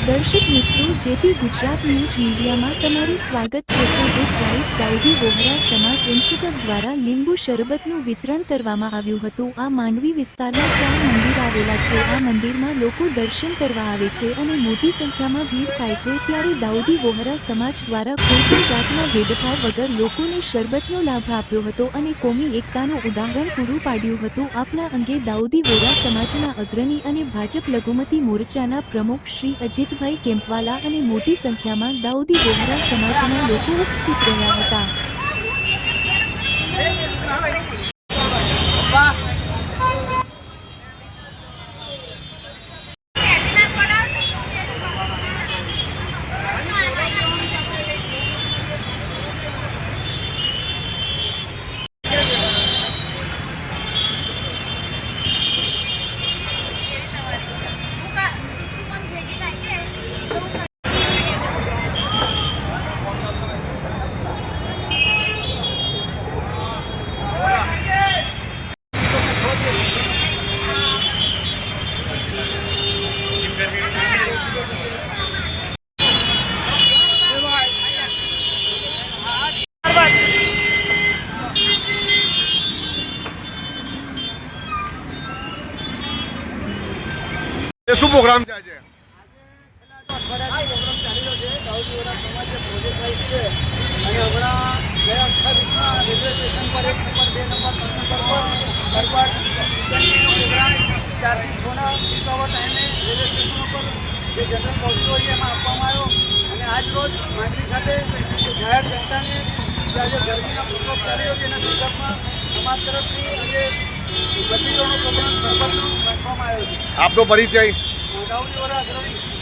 દર્શક મિત્રો, JP Gujarat news મીડિયામાં તમારું સ્વાગત છે. પ્રોજેક્ટ રાઈસ દાઉદી બોહરા સમાજ ઇન્સ્ટિટ્યૂટ દ્વારા લીંબુ શરબતનું વિતરણ કરવામાં આવ્યું હતું. આ માંડવી વિસ્તારમાં 4 મંદિર આવેલા છે. આ મંદિરમાં લોકો દર્શન કરવા આવે છે અને મોટી સંખ્યામાં ભીડ થાય છે. ત્યારે દાઉદી બોહરા સમાજ દ્વારા કોઈપણ જાતના ભેદભાવ વગર લોકોને શરબતનો લાભ આપ્યો હતો અને કોમી એકતાનું ઉદાહરણ પૂરું પાડ્યું હતું. આપના અંગે દાઉદી બોહરા સમાજના અગ્રણી અને ભાજપ લઘુમતી મોરચાના પ્રમુખ શ્રી અજીતભાઈ કેમ્પવાલા અને મોટી સંખ્યામાં દાઉદી બોહરા સમાજના લોકો ઉપસ્થિત રહ્યા હતા. શું પ્રોગ્રામ છે આજે? આજ રોજ માંડવી ખાતે જાહેર જનતાને આજે ગરમીના પ્રકોપ ચાલી રહ્યો છે એના સંદર્ભમાં સમાજ તરફથી આજે 32 પ્રોગ્રામ સરબતનો રાખવામાં આવ્યો છે. આપનો પરિચય? દાઉદી બોહરા અગ્રણી.